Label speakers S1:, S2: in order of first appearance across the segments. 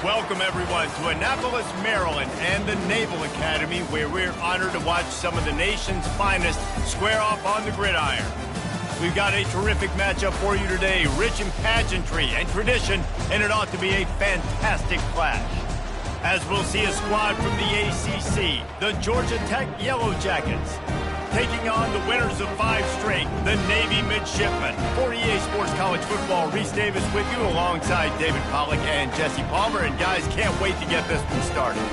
S1: Welcome, everyone, to Annapolis, Maryland, and the Naval Academy, where we're honored to watch some of the nation's finest square off on the gridiron. We've got a terrific matchup for you today, rich in pageantry and tradition, and it ought to be a fantastic clash. As we'll see a squad from the ACC, the Georgia Tech Yellow Jackets, taking on the winners of 5 straight, the Navy Midshipmen. For EA Sports College Football, Reese Davis with you alongside David Pollack and Jesse Palmer. And guys, can't wait to get this one started.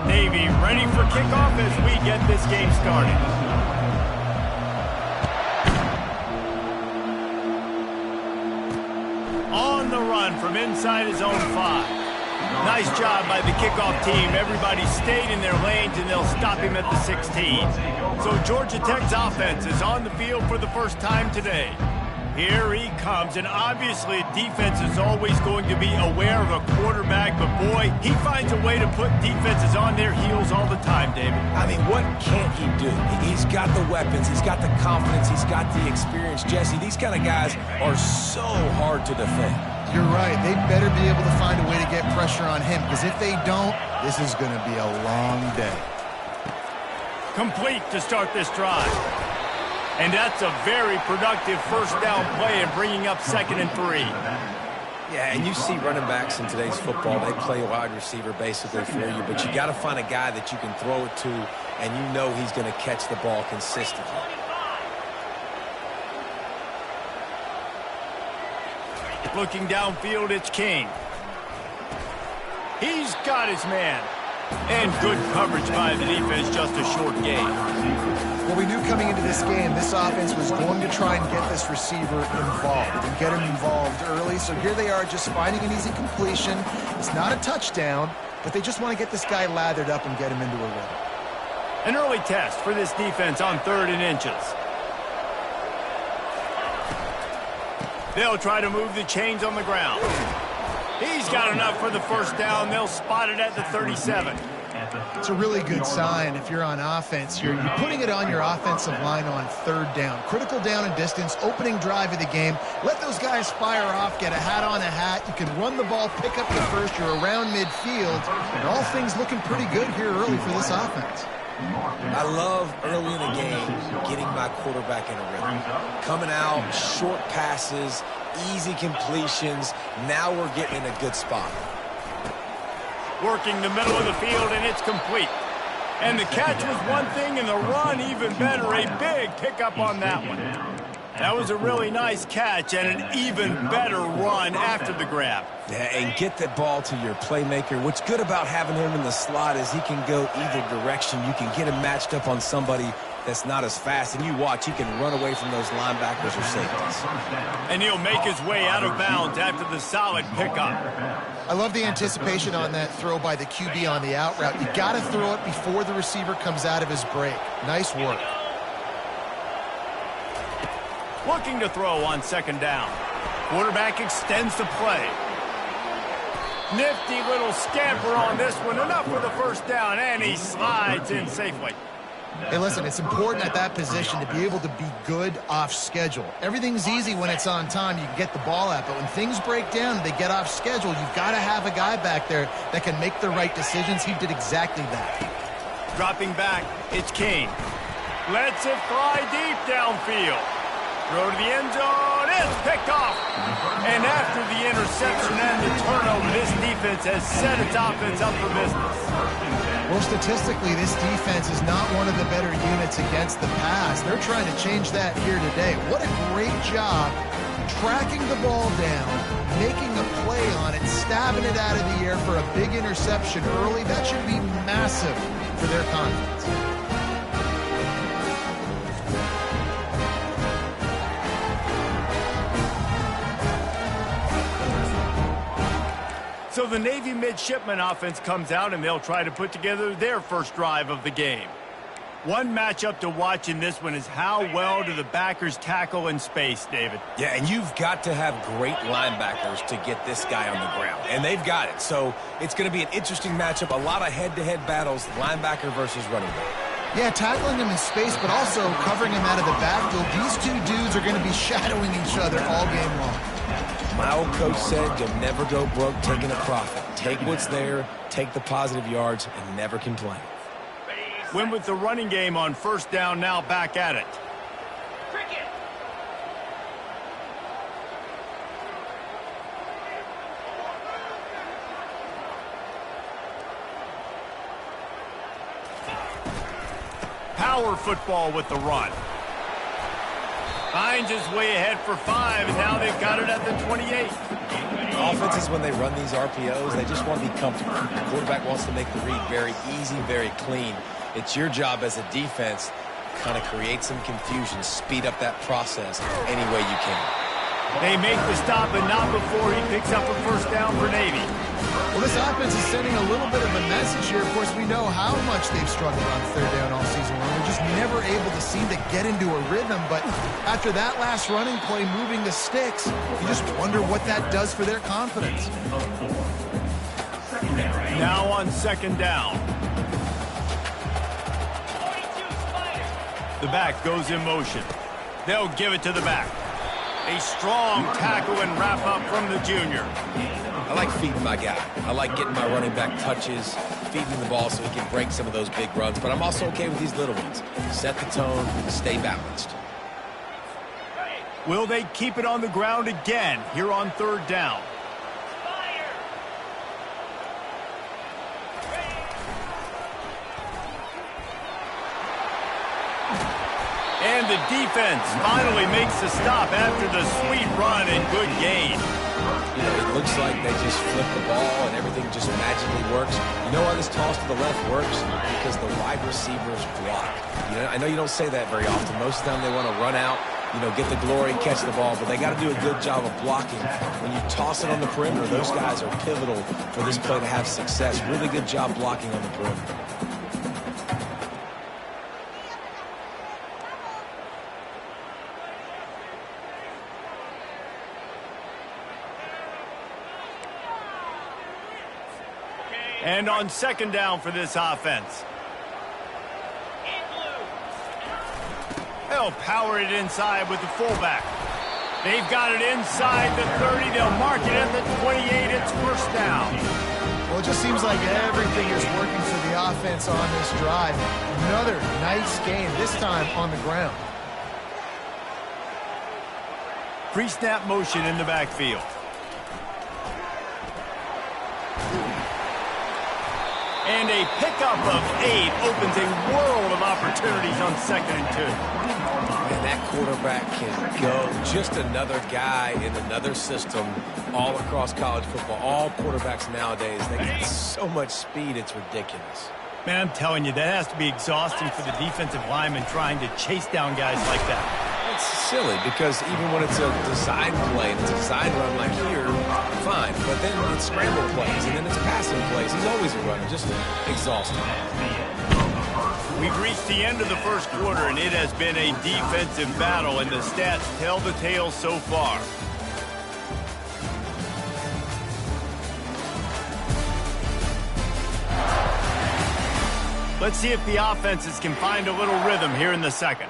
S1: Navy ready for kickoff as we get this game started. On the run from inside his own 5. Nice job by the kickoff team. Everybody stayed in their lanes, and they'll stop him at the 16. So Georgia Tech's offense is on the field for the first time today. Here he comes, and obviously defense is always going to be aware of a quarterback, but boy, he finds a way to put defenses on their heels all the time, David.
S2: I mean, what can't he do? He's got the weapons, he's got the confidence, he's got the experience. Jesse, these kind of guys are so hard to defend.
S3: You're right. They better be able to find a way to get pressure on him, because if they don't, this is going to be a long day.
S1: Complete to start this drive. And that's a very productive first down play and bringing up 2nd and 3.
S2: Yeah, and you see running backs in today's football, they play wide receiver basically for you, but you got to find a guy that you can throw it to, and you know he's going to catch the ball consistently.
S1: Looking downfield, it's King. He's got his man. And good coverage by the defense, just a short gain.
S3: Well, we knew coming into this game, this offense was going to try and get this receiver involved and get him involved early. So here they are just finding an easy completion. It's not a touchdown, but they just want to get this guy lathered up and get him into a rhythm.
S1: An early test for this defense on 3rd and inches. They'll try to move the chains on the ground. He's got enough for the first down. They'll spot it at the 37.
S3: It's a really good sign if you're on offense here. You're putting it on your offensive line on 3rd down. Critical down and distance, opening drive of the game. Let those guys fire off, get a hat on a hat. You can run the ball, pick up the first. You're around midfield. And all things looking pretty good here early for this offense.
S2: I love early in the game getting my quarterback in a rhythm. Coming out, short passes, easy completions. Now we're getting in a good spot.
S1: Working the middle of the field, and it's complete. And the catch was one thing, and the run even better. A big pickup on that one. That was a really nice catch and an even better run after the grab.
S2: Yeah, and get the ball to your playmaker. What's good about having him in the slot is he can go either direction. You can get him matched up on somebody that's not as fast, and you watch, he can run away from those linebackers or safeties.
S1: And he'll make his way out of bounds after the solid pickup.
S3: I love the anticipation on that throw by the QB on the out route. You got to throw it before the receiver comes out of his break. Nice work.
S1: Looking to throw on 2nd down. Quarterback extends the play. Nifty little scamper on this one. Enough for the first down, and he slides in safely.
S3: Hey, listen, it's important at that position to be able to be good off schedule. Everything's easy when it's on time. You can get the ball out, but when things break down and they get off schedule, you've got to have a guy back there that can make the right decisions. He did exactly that.
S1: Dropping back, it's King. Lets it fly deep downfield. Throw to the end zone. It's picked off. And after the interception and the turnover, this defense has set its offense up for business.
S3: Well, statistically, this defense is not one of the better units against the pass. They're trying to change that here today. What a great job tracking the ball down, making a play on it, stabbing it out of the air for a big interception early. That should be massive for their confidence.
S1: So the Navy Midshipman offense comes out, and they'll try to put together their first drive of the game. One matchup to watch in this one is how well do the backers tackle in space, David.
S2: Yeah, and you've got to have great linebackers to get this guy on the ground, and they've got it. So it's going to be an interesting matchup, a lot of head-to-head battles, linebacker versus running back.
S3: Yeah, tackling him in space, but also covering him out of the backfield. These two dudes are going to be shadowing each other all game long.
S2: My old coach said you'll never go broke taking a profit. Take what's there, take the positive yards, and never complain.
S1: Win with the running game on first down, now back at it. Power football with the run. Finds his way ahead for 5, and now they've got it at the 28.
S2: Offenses, when they run these RPOs, they just want to be comfortable. The quarterback wants to make the read very easy, very clean. It's your job as a defense to kind of create some confusion, speed up that process any way you can.
S1: They make the stop, but not before he picks up a first down for Navy.
S3: Well, this offense is sending a little bit of a message here. Of course, we know how much they've struggled on third down all season long. They're just never able to seem to get into a rhythm. But after that last running play, moving the sticks, you just wonder what that does for their confidence.
S1: Now on second down. The back goes in motion. They'll give it to the back. A strong tackle and wrap up from the junior.
S2: I like feeding my guy. I like getting my running back touches, feeding the ball so he can break some of those big runs. But I'm also okay with these little ones. Set the tone, stay balanced.
S1: Will they keep it on the ground again here on third down? And the defense finally makes the stop after the sweet run and good gain.
S2: You know, it looks like they just flip the ball and everything just magically works. You know why this toss to the left works? Because the wide receivers block. You know, I know you don't say that very often. Most of the time they want to run out, you know, get the glory, catch the ball, but they got to do a good job of blocking. When you toss it on the perimeter, those guys are pivotal for this play to have success. Really good job blocking on the perimeter.
S1: And on second down for this offense. They'll power it inside with the fullback. They've got it inside the 30. They'll mark it at the 28. It's first down.
S3: Well, it just seems like everything is working for the offense on this drive. Another nice game, this time on the ground.
S1: Pre-snap motion in the backfield. And a pickup of 8 opens a world of opportunities on 2nd and 2.
S2: And that quarterback can go. Just another guy in another system all across college football. All quarterbacks nowadays, they got so much speed, it's ridiculous.
S1: Man, I'm telling you, that has to be exhausting for the defensive lineman trying to chase down guys like that.
S2: It's silly because even when it's a design play, it's a design run like here, fine. But then it's scramble plays, and then it's passing plays. He's always a runner, just exhausting.
S1: We've reached the end of the first quarter, and it has been a defensive battle, and the stats tell the tale so far. Let's see if the offenses can find a little rhythm here in the second.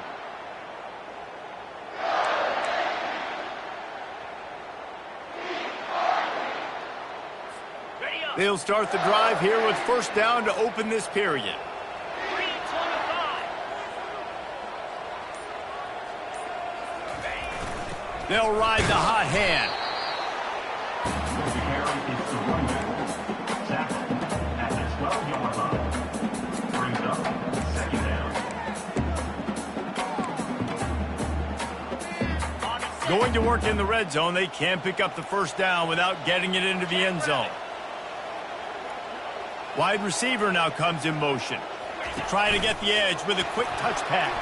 S1: They'll start the drive here with first down to open this period. They'll ride the hot hand. Going to work in the red zone. They can't pick up the first down without getting it into the end zone. Wide receiver now comes in motion. Trying to get the edge with a quick touch pass.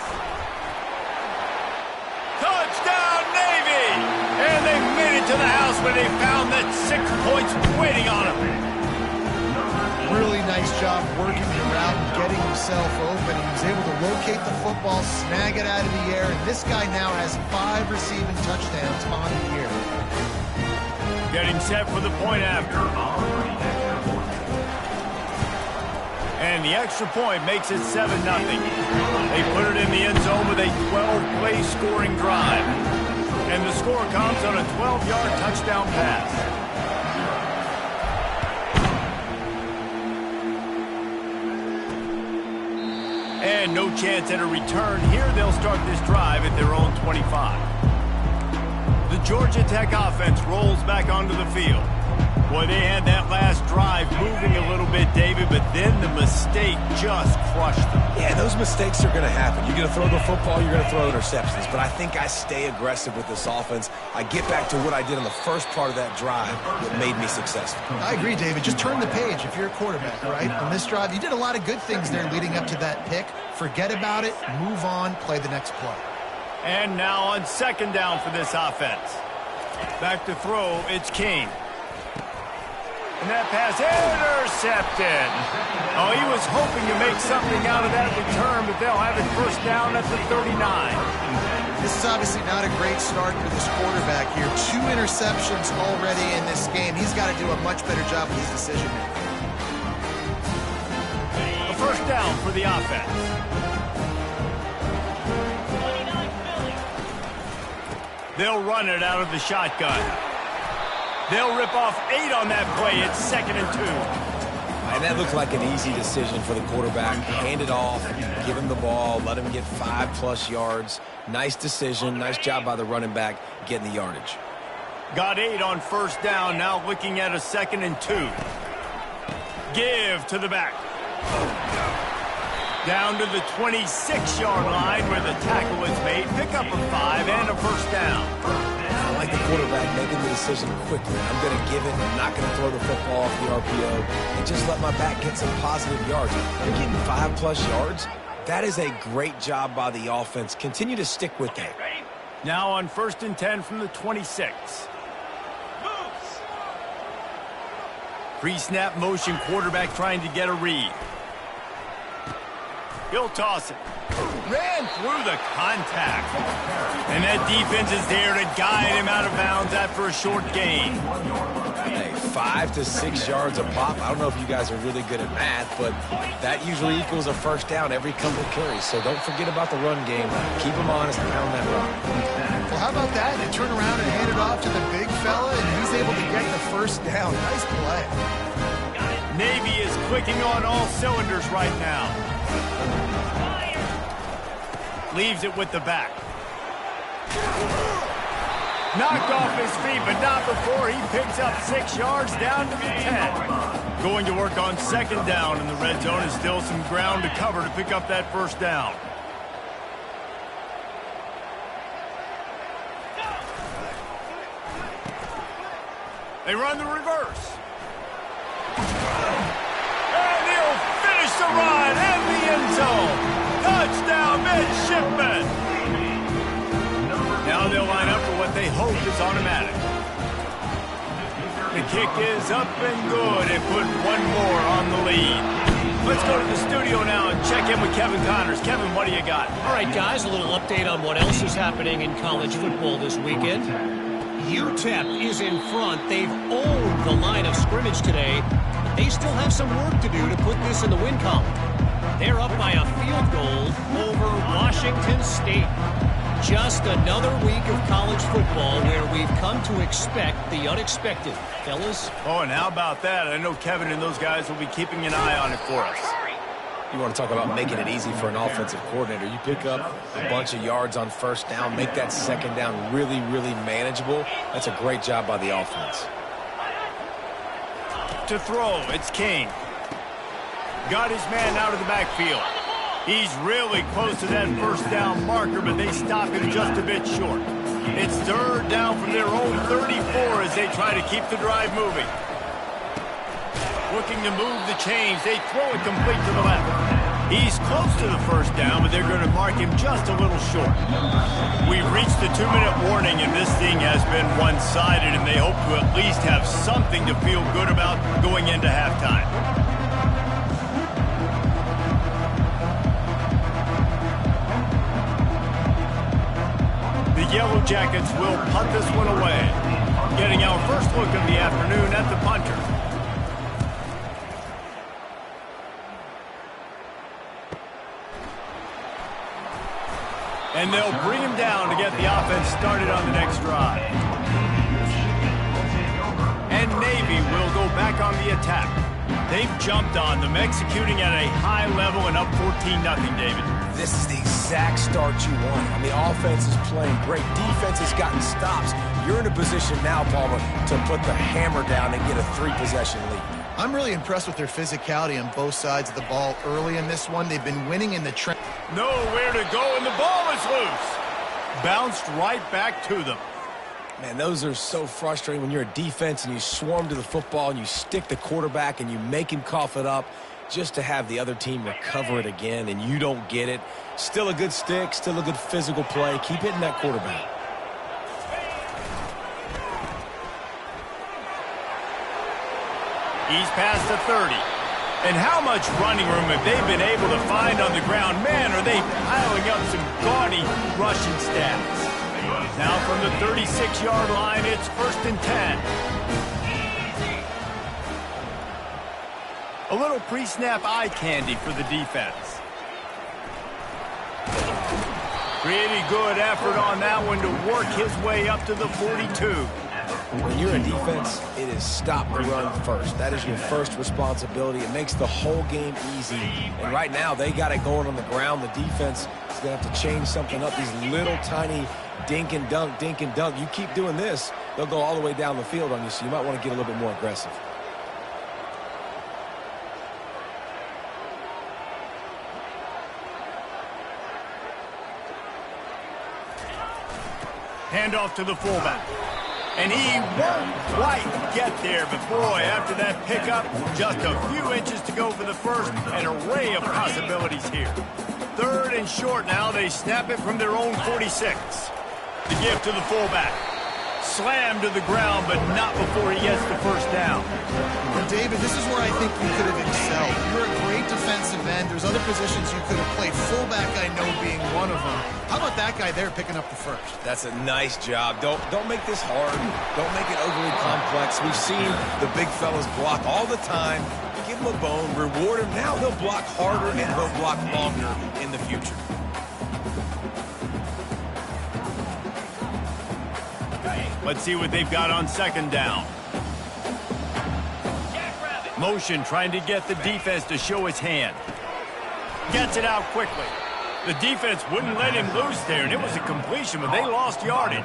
S1: Touchdown, Navy! And they made it to the house when they found that 6 points waiting on them.
S3: really nice job working the route and getting himself open. He was able to locate the football, snag it out of the air, and this guy now has 5 receiving touchdowns on the year.
S1: Getting set for the point after. And the extra point makes it 7-0. They put it in the end zone with a 12-play scoring drive. And the score comes on a 12-yard touchdown pass. And no chance at a return. Here they'll start this drive at their own 25. The Georgia Tech offense rolls back onto the field. Boy, they had that last drive moving a little bit, David, but then the mistake just crushed them.
S2: Yeah, those mistakes are going to happen. You're going to throw the football, you're going to throw interceptions. But I think I stay aggressive with this offense. I get back to what I did on the first part of that drive that made me successful.
S3: I agree, David. Just turn the page if you're a quarterback, right? On this drive, you did a lot of good things there leading up to that pick. Forget about it, move on, play the next play.
S1: And now on second down for this offense. Back to throw, it's King. And that pass intercepted. Oh, he was hoping to make something out of that return, but they'll have it first down at the 39.
S3: This is obviously not a great start for this quarterback here. 2 interceptions already in this game. He's got to do a much better job with his decision-making.
S1: A first down for the offense. They'll run it out of the shotgun. They'll rip off 8 on that play. It's 2nd and 2.
S2: And that looked like an easy decision for the quarterback. Hand it off, give him the ball, let him get 5+ yards. Nice decision. Nice job by the running back getting the yardage.
S1: Got 8 on first down. Now looking at a 2nd and 2. Give to the back. Down to the 26-yard line where the tackle is made. Pick up a 5 and a first down.
S2: I like the quarterback making the decision quickly. I'm going to give it. I'm not going to throw the football off the RPO and just let my back get some positive yards. They're getting 5+ yards. That is a great job by the offense. Continue to stick with that.
S1: Now on 1st and 10 from the 26. Pre-snap motion, quarterback trying to get a read. He'll toss it. Ran through the contact. And that defense is there to guide him out of bounds after a short gain.
S2: Hey, 5 to 6 yards a pop. I don't know if you guys are really good at math, but that usually equals a first down every couple of carries. So don't forget about the run game. Keep them honest and pound that rock.
S3: Well, how about that? You turn around and hand it off to the big fella, and he's able to get the first down. Nice play.
S1: Navy is clicking on all cylinders right now. Leaves it with the back. Knocked off his feet, but not before he picks up 6 yards down to the 10. Going to work on second down in the red zone, and still some ground to cover to pick up that first down. They run the reverse. And he'll finish the run in the end zone. Touchdown, midshipman! Now they'll line up for what they hope is automatic. The kick is up and good and put one more on the lead. Let's go to the studio now and check in with Kevin Connors. Kevin, what do you got?
S4: All right, guys, a little update on what else is happening in college football this weekend. UTEP is in front. They've owned the line of scrimmage today. They still have some work to do to put this in the win column. They're up by a field goal over Washington State. Just another week of college football where we've come to expect the unexpected. Fellas?
S1: Oh, and how about that? I know Kevin and those guys will be keeping an eye on it for us.
S2: You want to talk about making it easy for an offensive coordinator. You pick up a bunch of yards on first down, make that second down really, really manageable. That's a great job by the offense.
S1: To throw, it's King. Got his man out of the backfield. He's really close to that first down marker, but they stop him just a bit short. It's third down from their own 34 as they try to keep the drive moving. Looking to move the chains. They throw it complete to the left. He's close to the first down, but they're going to mark him just a little short. We've reached the 2-minute warning, and this thing has been one-sided, and they hope to at least have something to feel good about going into halftime. Yellow Jackets will punt this one away. Getting our first look of the afternoon at the punter. And they'll bring him down to get the offense started on the next drive. And Navy will go back on the attack. They've jumped on them, executing at a high level and up 14-0, David.
S2: This is the exact start you want. I mean, offense is playing great. Defense has gotten stops. You're in a position now, Palmer, to put the hammer down and get a 3-possession lead.
S3: I'm really impressed with their physicality on both sides of the ball early in this one. They've been winning in the trench.
S1: Nowhere to go, and the ball is loose. Bounced right back to them.
S2: Man, those are so frustrating when you're a defense and you swarm to the football and you stick the quarterback and you make him cough it up just to have the other team recover it again and you don't get it. Still a good stick, still a good physical play. Keep hitting that quarterback.
S1: He's past the 30. And how much running room have they been able to find on the ground? Man, are they piling up some gaudy rushing stats. Now from the 36-yard line, it's 1st and 10. A little pre-snap eye candy for the defense. Pretty good effort on that one to work his way up to the 42.
S2: When you're a defense, it is stop the run first. That is your first responsibility. It makes the whole game easy. And right now, they got it going on the ground. The defense is going to have to change something up. These little tiny dink and dunk, dink and dunk. You keep doing this, they'll go all the way down the field on you, so you might want to get a little bit more aggressive.
S1: Handoff to the fullback. And he won't quite get there, but boy, after that pickup, just a few inches to go for the first, an array of possibilities here. 3rd and short now, they snap it from their own 46. The give to the fullback. Slammed to the ground, but not before he gets the first down.
S3: And David, this is where I think you could have excelled. You're a great defensive end. There's other positions you could have played. Fullback, I know, being one of them. How about that guy there picking up the first?
S2: That's a nice job. Don't make this hard. Don't make it overly complex. We've seen the big fellas block all the time. Give them a bone, reward them. Now they'll block harder and they'll block longer in the future.
S1: Let's see what they've got on 2nd down. Motion trying to get the defense to show his hand. Gets it out quickly. The defense wouldn't let him loose there, and it was a completion, but they lost yardage.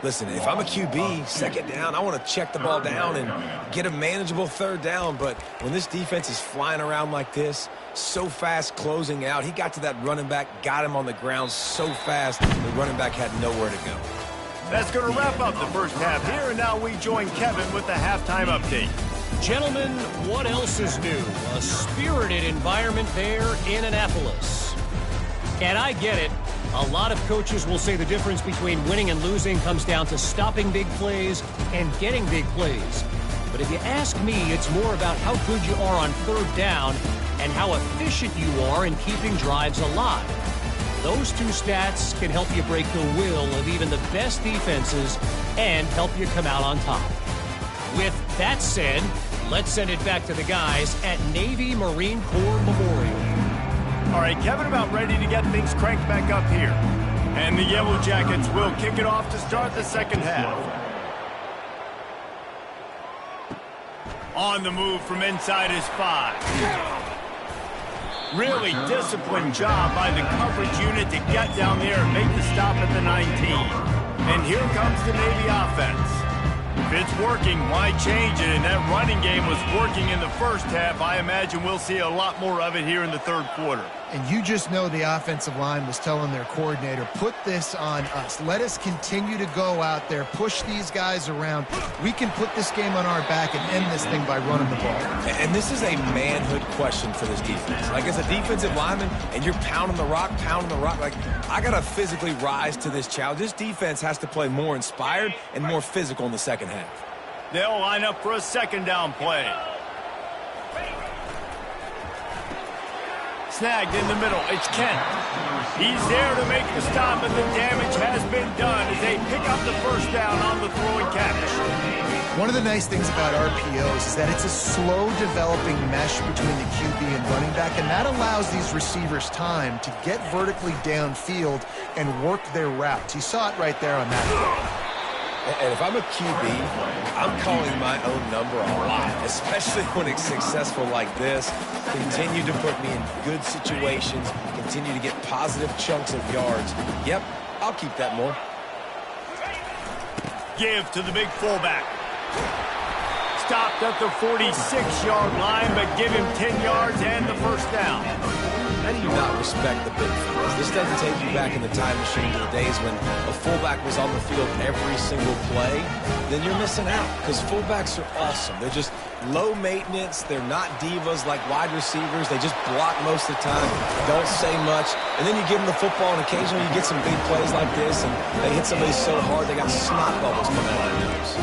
S2: Listen, if I'm a QB, 2nd down, I want to check the ball down and get a manageable 3rd down. But when this defense is flying around like this, so fast closing out, he got to that running back, got him on the ground so fast, the running back had nowhere to go.
S1: That's going to wrap up the first half here, and now we join Kevin with the halftime update.
S4: Gentlemen, what else is new? A spirited environment there in Annapolis. And I get it. A lot of coaches will say the difference between winning and losing comes down to stopping big plays and getting big plays. But if you ask me, it's more about how good you are on 3rd down and how efficient you are in keeping drives alive. Those two stats can help you break the will of even the best defenses and help you come out on top. With that said, let's send it back to the guys at Navy Marine Corps Memorial.
S1: All right, Kevin, about ready to get things cranked back up here. And the Yellow Jackets will kick it off to start the 2nd half. On the move from inside his 5. Really disciplined job by the coverage unit to get down there and make the stop at the 19. And here comes the Navy offense. If it's working, why change it? And that running game was working in the first half. I imagine we'll see a lot more of it here in the 3rd quarter.
S3: And you just know the offensive line was telling their coordinator, put this on us. Let us continue to go out there, push these guys around. We can put this game on our back and end this thing by running the ball.
S2: And this is a manhood question for this defense. Like, as a defensive lineman, and you're pounding the rock, like, I got to physically rise to this challenge. This defense has to play more inspired and more physical in the 2nd half.
S1: They'll line up for a 2nd down play. snagged in the middle. It's Kent. He's there to make the stop, and the damage has been done as they pick up the first down on the throwing catch.
S3: One of the nice things about RPOs is that it's a slow developing mesh between the QB and running back, and that allows these receivers time to get vertically downfield and work their routes. You saw it right there on that play.
S2: And if I'm a QB, I'm calling my own number a lot, especially when it's successful like this. Continue to put me in good situations, continue to get positive chunks of yards. Yep, I'll keep that more.
S1: Give to the big fullback. Stopped at the 46-yard line, but give him 10 yards and the first down.
S2: How do you not respect the big fellas? This doesn't take you back in the time machine to the days when a fullback was on the field every single play. Then you're missing out, because fullbacks are awesome. They're just low maintenance. They're not divas like wide receivers. They just block most of the time, don't say much. And then you give them the football, and occasionally you get some big plays like this, and they hit somebody so hard they got snot bubbles coming out of their nose.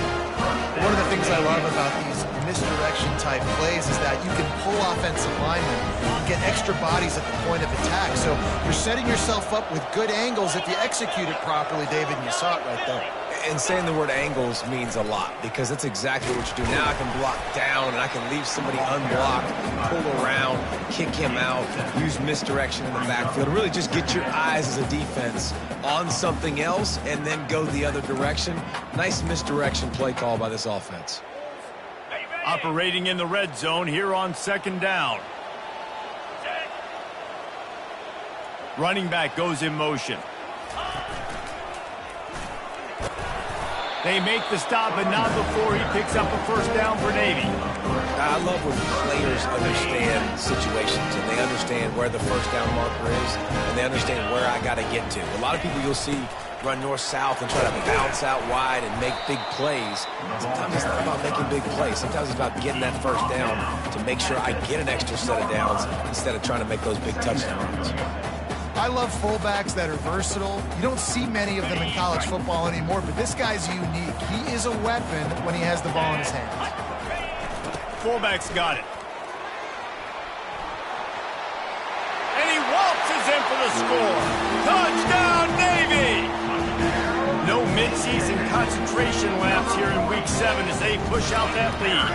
S3: One of the things I love about these misdirection type plays is that you can pull offensive linemen and get extra bodies at the point of attack. So you're setting yourself up with good angles if you execute it properly, David, and you saw it right there.
S2: And saying the word angles means a lot, because that's exactly what you do. Now I can block down, and I can leave somebody unblocked, pull around, kick him out, use misdirection in the backfield. Really just get your eyes as a defense on something else and then go the other direction. Nice misdirection play call by this offense.
S1: Operating in the red zone here on second down. Running back goes in motion. They make the stop, but not before he picks up a first down for Navy.
S2: I love when players understand situations and they understand where the first down marker is and they understand where I got to get to. A lot of people you'll see run north-south and try to bounce out wide and make big plays. Sometimes it's not about making big plays. Sometimes it's about getting that first down to make sure I get an extra set of downs instead of trying to make those big touchdown runs.
S3: I love fullbacks that are versatile. You don't see many of them in college football anymore, but this guy's unique. He is a weapon when he has the ball in his hands.
S1: Fullback's got it. And he waltzes in for the score. Touchdown, Navy! No midseason concentration laps here in Week 7 as they push out that lead.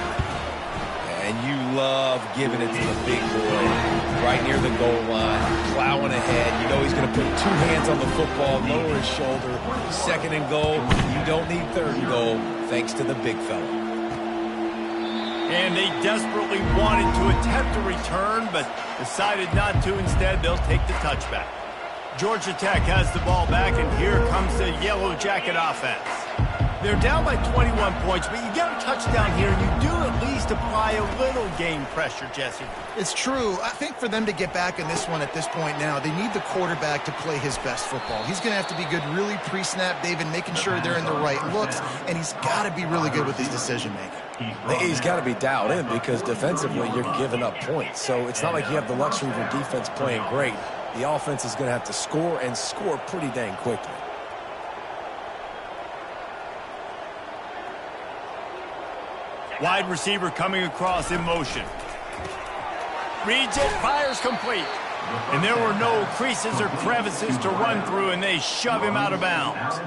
S2: And you love giving it to the big boy right near the goal line, plowing ahead. You know he's going to put two hands on the football, lower his shoulder. Second and goal. You don't need third and goal, thanks to the big fella.
S1: And they desperately wanted to attempt a return, but decided not to. Instead, they'll take the touchback. Georgia Tech has the ball back, and here comes the Yellow Jacket offense. They're down by 21 points, but you get a touchdown here, and you do at least apply a little game pressure, Jesse.
S3: It's true. I think for them to get back in this one at this point now, they need the quarterback to play his best football. He's going to have to be good really pre-snap, David, making sure they're in the right looks, and he's got to be really good with his decision-making.
S2: He's got to be dialed in because defensively you're giving up points. So it's not like you have the luxury of your defense playing great. The offense is going to have to score and score pretty dang quickly.
S1: Wide receiver coming across in motion. Reads it, fires complete. And there were no creases or crevices to run through, and they shove him out of bounds.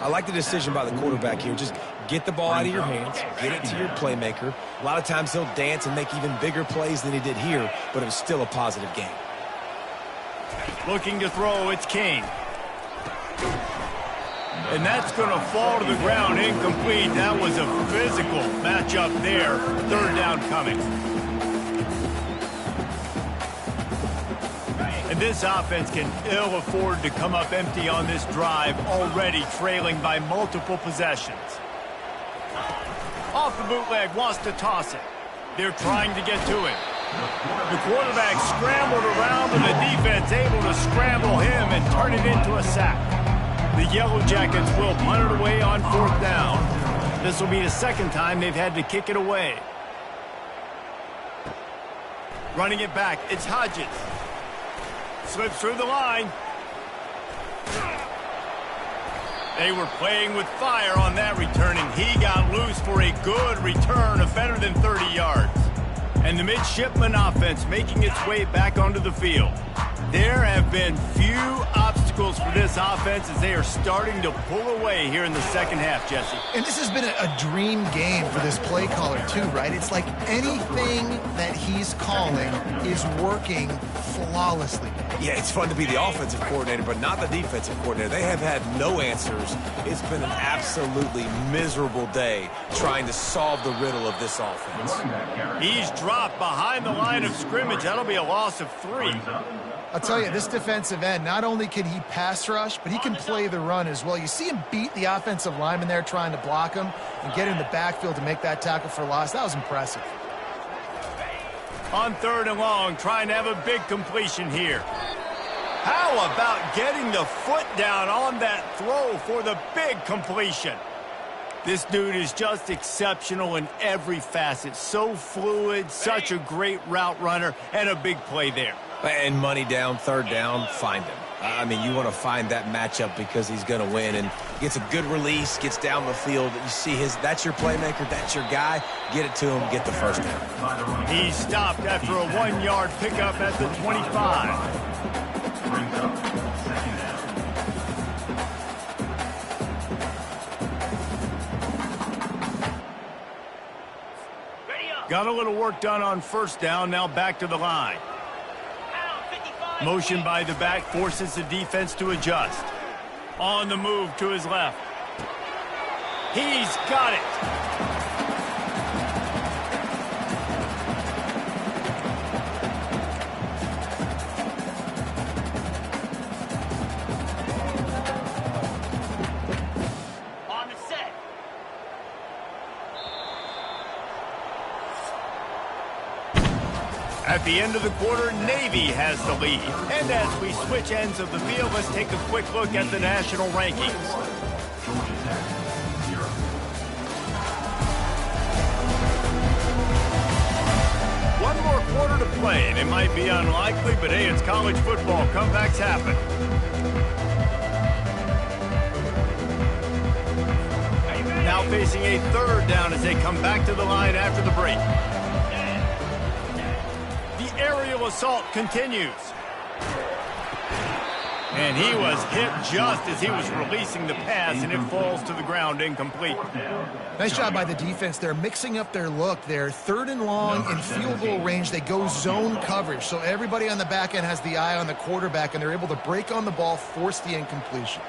S2: I like the decision by the quarterback here. Just get the ball out of your hands, get it to your playmaker. A lot of times he'll dance and make even bigger plays than he did here, but it was still a positive game.
S1: Looking to throw, it's King. And that's going to fall to the ground, incomplete. That was a physical matchup there. Third down coming. And this offense can ill afford to come up empty on this drive, already trailing by multiple possessions. Off the bootleg, wants to toss it. They're trying to get to him. The quarterback scrambled around, and the defense able to scramble him and turn it into a sack. The Yellow Jackets will punt it away on fourth down. This will be the second time they've had to kick it away. Running it back, it's Hodges. Slips through the line. They were playing with fire on that return, and he got loose for a good return of better than 30 yards. And the midshipman offense making its way back onto the field. There have been few obstacles for this offense as they are starting to pull away here in the second half, Jesse.
S3: And this has been a dream game for this play caller too, right? It's like anything that he's calling is working flawlessly.
S2: Yeah, it's fun to be the offensive coordinator, but not the defensive coordinator. They have had no answers. It's been an absolutely miserable day trying to solve the riddle of this offense.
S1: He's dropped behind the line of scrimmage. That'll be a loss of 3.
S3: I'll tell you, this defensive end, not only can he pass rush, but he can play the run as well. You see him beat the offensive lineman there trying to block him and get in the backfield to make that tackle for loss. That was impressive.
S1: On 3rd and long, trying to have a big completion here. How about getting the foot down on that throw for the big completion? This dude is just exceptional in every facet. So fluid, such a great route runner, and a big play there.
S2: And money down, 3rd down, find him. I mean, you want to find that matchup because he's going to win and gets a good release, gets down the field. You see that's your playmaker, that's your guy. Get it to him, get the 1st down.
S1: He stopped after a 1-yard pickup at the 25. Got a little work done on 1st down, now back to the line. Motion by the back forces the defense to adjust. On the move to his left. He's got it.
S5: On the set.
S1: At the end of the quarter, Navy has the lead. And as we switch ends of the field, let's take a quick look at the national rankings. One more quarter to play, and it might be unlikely, but hey, it's college football. Comebacks happen. Now facing a 3rd down as they come back to the line after the break. Aerial assault continues. And he was hit just as he was releasing the pass, and it falls to the ground incomplete.
S3: Nice job by the defense. They're mixing up their look. They're 3rd and long in field goal range. They go zone coverage. So everybody on the back end has the eye on the quarterback, and they're able to break on the ball, force the incompletion.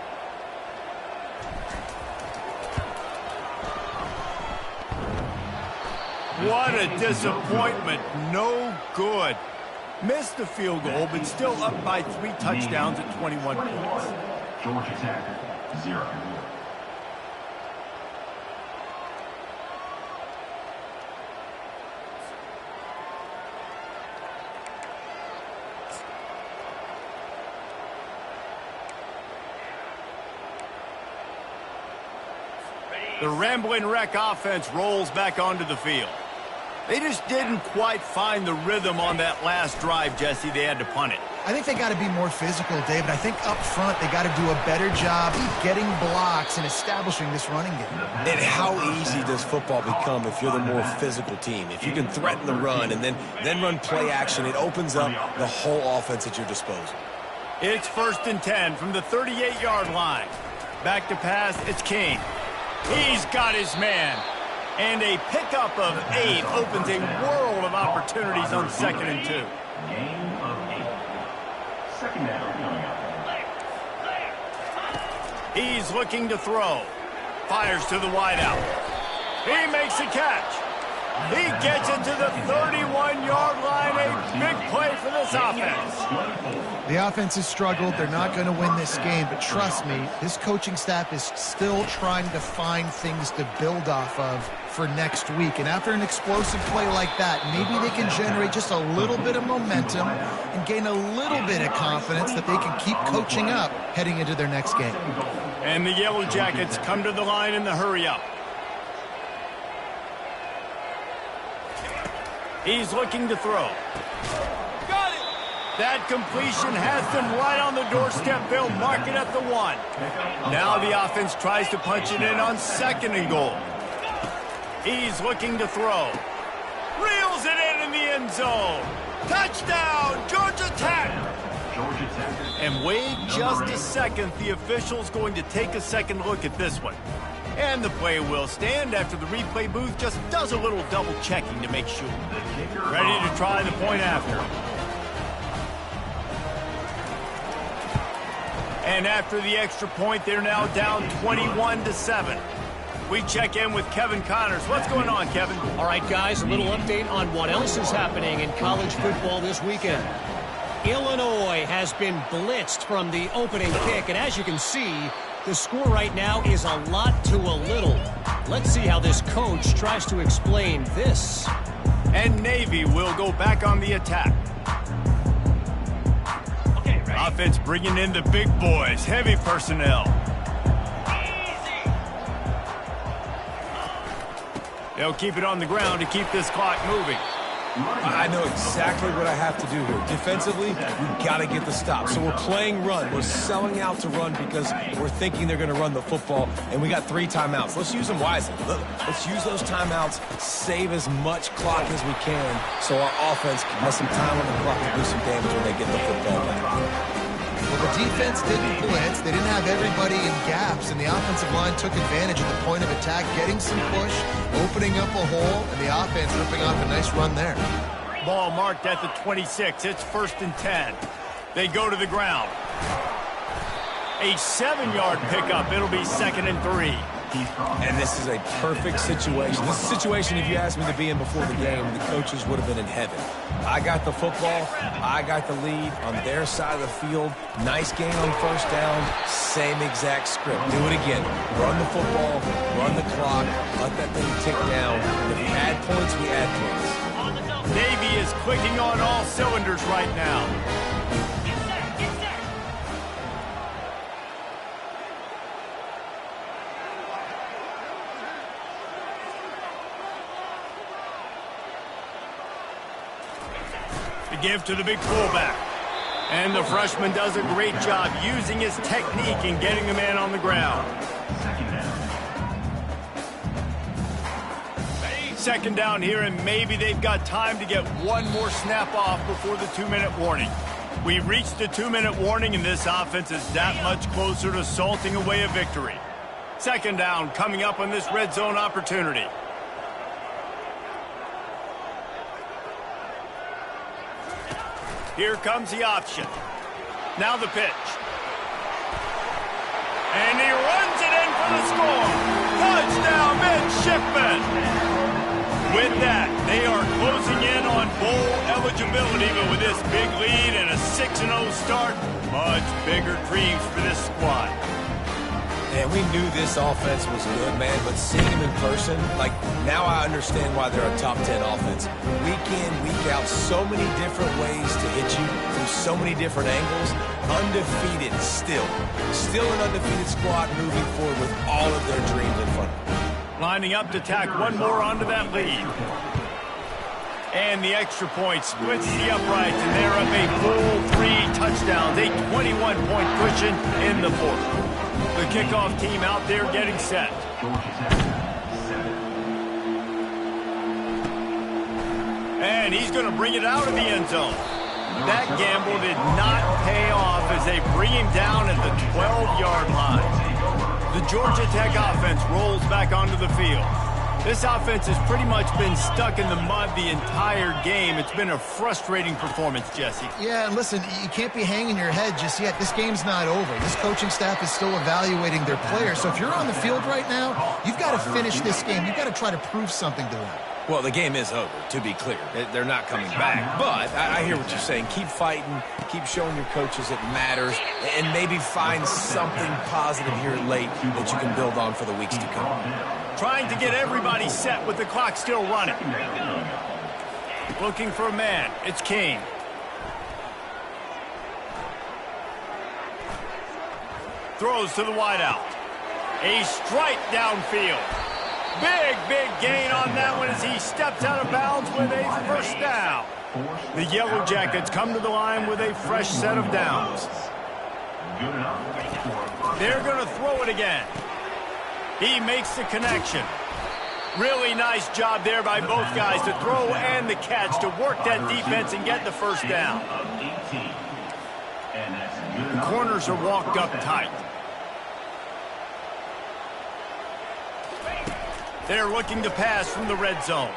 S1: What a disappointment. No good. Missed the field goal, but still up by 3 touchdowns at 21 points.
S5: Georgia Tech, 0.
S1: The Ramblin' Wreck offense rolls back onto the field. They just didn't quite find the rhythm on that last drive, Jesse. They had to punt it.
S3: I think they got to be more physical, David. I think up front they got to do a better job getting blocks and establishing this running game.
S2: And how easy does football become if you're the more physical team? If you can threaten the run and then run play action, it opens up the whole offense at your disposal.
S1: It's 1st and 10 from the 38-yard line. Back to pass, it's King. He's got his man. And a pickup of 8 opens a world of opportunities on 2nd and 2.
S5: Game of 8. 2nd down coming up.
S1: He's looking to throw. Fires to the wideout. He makes a catch. He gets it to the 31-yard line. A big play for this offense.
S3: The offense has struggled. They're not going to win this game, but trust me, this coaching staff is still trying to find things to build off of for next week. And after an explosive play like that, maybe they can generate just a little bit of momentum and gain a little bit of confidence that they can keep coaching up heading into their next game.
S1: And the Yellow Jackets come to the line in the hurry-up. He's looking to throw. Got it! That completion has them right on the doorstep. They'll mark it at the 1. Now the offense tries to punch it in on 2nd and goal. He's looking to throw. Reels it in the end zone. Touchdown, Georgia Tech.
S5: Georgia Tech.
S1: And wait just a second. The official's going to take a second look at this one. And the play will stand after the replay booth just does a little double checking to make sure. Ready to try the point after. And after the extra point, they're now down 21-7. We check in with Kevin Connors. What's going on, Kevin?
S4: All right, guys, a little update on what else is happening in college football this weekend. Illinois has been blitzed from the opening kick, and as you can see, the score right now is a lot to a little. Let's see how this coach tries to explain this.
S1: And Navy will go back on the attack.
S4: Okay, ready?
S1: Offense bringing in the big boys, heavy personnel. They'll keep it on the ground to keep this clock moving.
S2: I know exactly what I have to do here. Defensively, we've got to get the stop. So we're playing run. We're selling out to run because we're thinking they're going to run the football, and we got 3 timeouts. Let's use them wisely. Let's use those timeouts, save as much clock as we can so our offense can have some time on the clock to do some damage when they get the football back.
S3: Well, the defense didn't blitz. They didn't have everybody in gaps, and the offensive line took advantage of the point of attack, getting some push, opening up a hole, and the offense ripping off a nice run there.
S1: Ball marked at the 26. It's 1st and 10. They go to the ground. A 7-yard pickup. It'll be 2nd and 3.
S2: And this is a perfect situation. This is a situation, if you asked me to be in before the game, the coaches would have been in heaven. I got the football. I got the lead on their side of the field. Nice gain on 1st down. Same exact script. Do it again. Run the football. Run the clock. Let that thing tick down. If we add points, we add points.
S1: Navy is clicking on all cylinders right now. Give to the big fullback. And the freshman does a great job using his technique and getting the man on the ground. 2nd down here, and maybe they've got time to get one more snap off before the 2-minute warning. We've reached the 2-minute warning, and this offense is that much closer to salting away a victory. 2nd down coming up on this red zone opportunity. Here comes the option. Now the pitch. And he runs it in for the score. Touchdown, midshipman. With that, they are closing in on bowl eligibility, but with this big lead and a 6-0 start, much bigger dreams for this squad.
S2: And we knew this offense was good, man, but seeing them in person, like, now I understand why they're a top 10 offense. Week in, week out, so many different ways to hit you from so many different angles. Undefeated still. Still an undefeated squad moving forward with all of their dreams in front of them.
S1: Lining up to tack one more onto that lead. And the extra point splits the uprights, and they're up a full 3 touchdowns, a 21-point cushion in the 4th. The kickoff team out there getting set. And he's going to bring it out of the end zone. That gamble did not pay off as they bring him down at the 12-yard line. The Georgia Tech offense rolls back onto the field. This offense has pretty much been stuck in the mud the entire game. It's been a frustrating performance, Jesse.
S3: Yeah, and listen, you can't be hanging your head just yet. This game's not over. This coaching staff is still evaluating their players. So if you're on the field right now, you've got to finish this game. You've got to try to prove something to them.
S2: Well, the game is over, to be clear. They're not coming back. But I hear what you're saying. Keep fighting. Keep showing your coaches it matters. And maybe find something positive here late that you can build on for the weeks to come.
S1: Trying to get everybody set with the clock still running. Looking for a man. It's King. Throws to the wideout. A strike downfield. Big gain on that one as he steps out of bounds with a 1st down. The Yellow Jackets come to the line with a fresh set of downs. They're going to throw it again. He makes the connection. Really nice job there by both guys to throw and the catch to work that defense and get the first down. The corners are walked up tight. They're looking to pass from the red zone.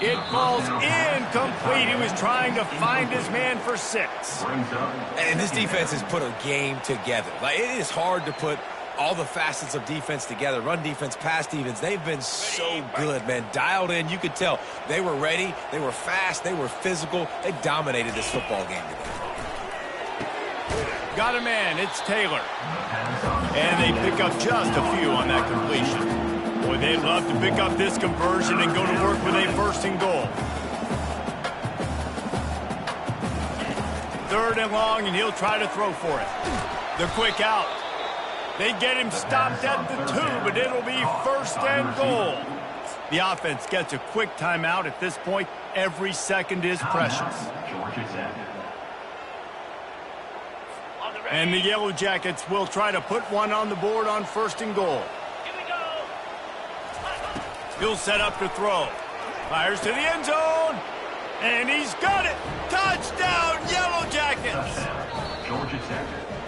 S1: It falls incomplete. He was trying to find his man for 6.
S2: And this defense has put a game together. Like, it is hard to put all the facets of defense together. Run defense, pass defense. They've been so good, man. Dialed in. You could tell they were ready. They were fast. They were physical. They dominated this football game today.
S1: Got a man. It's Taylor. And they pick up just a few on that completion. Boy, they'd love to pick up this conversion and go to work with a 1st and goal. 3rd and long, and he'll try to throw for it. The quick out. They get him stopped at the 2, but it'll be 1st and goal. The offense gets a quick timeout at this point. Every second is precious. And the Yellow Jackets will try to put one on the board on 1st and goal. He'll set up to throw. Fires to the end zone. And he's got it. Touchdown, Yellow Jackets.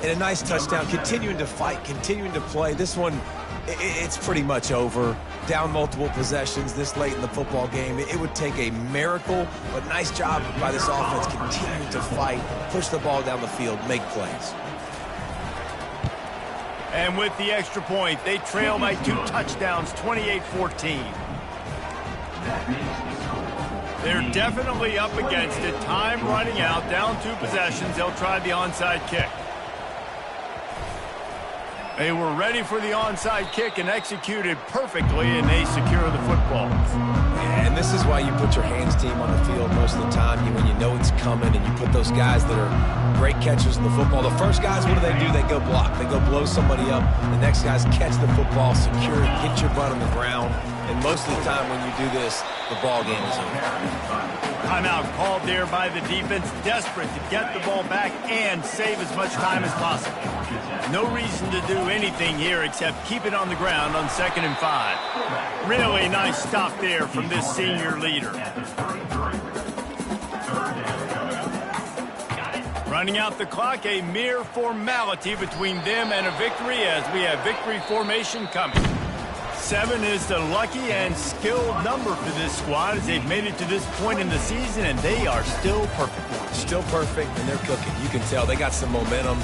S2: And a nice touchdown. Continuing to fight, continuing to play. This one, it's pretty much over. Down multiple possessions this late in the football game. It would take a miracle, but nice job by this offense continuing to fight, push the ball down the field, make plays.
S1: And with the extra point, they trail by 2 touchdowns, 28-14. They're definitely up against it. Time running out, down 2 possessions. They'll try the onside kick. They were ready for the onside kick and executed perfectly, and they secure the football.
S2: And this is why you put your hands team on the field most of the time when you know it's coming, and you put those guys that are great catchers in the football. The first guys, what do? They go block. They go blow somebody up. The next guys catch the football, secure it, get your butt on the ground. And most of the time when you do this, the ball game is over.
S1: Timeout called there by the defense, desperate to get the ball back and save as much time as possible. No reason to do anything here except keep it on the ground on 2nd and 5. Really nice stop there from this senior leader. Running out the clock, a mere formality between them and a victory as we have victory formation coming. 7 is the lucky and skilled number for this squad as they've made it to this point in the season, and they are still perfect.
S2: Still perfect, and they're cooking. You can tell they got some momentum.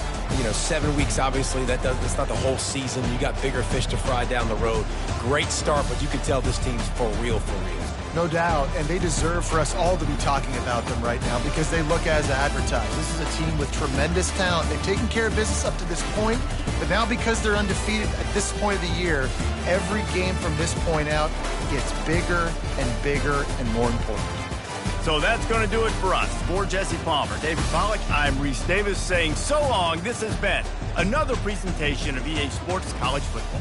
S2: 7 weeks, obviously, that's not the whole season. You got bigger fish to fry down the road. Great start, but you can tell this team's for real, for real.
S3: No doubt, and they deserve for us all to be talking about them right now because they look as advertised. This is a team with tremendous talent. They've taken care of business up to this point, but now because they're undefeated at this point of the year, every game from this point out gets bigger and more important.
S1: So that's going to do it for us. For Jesse Palmer, David Pollack, I'm Reese Davis saying so long. This has been another presentation of EA Sports College Football.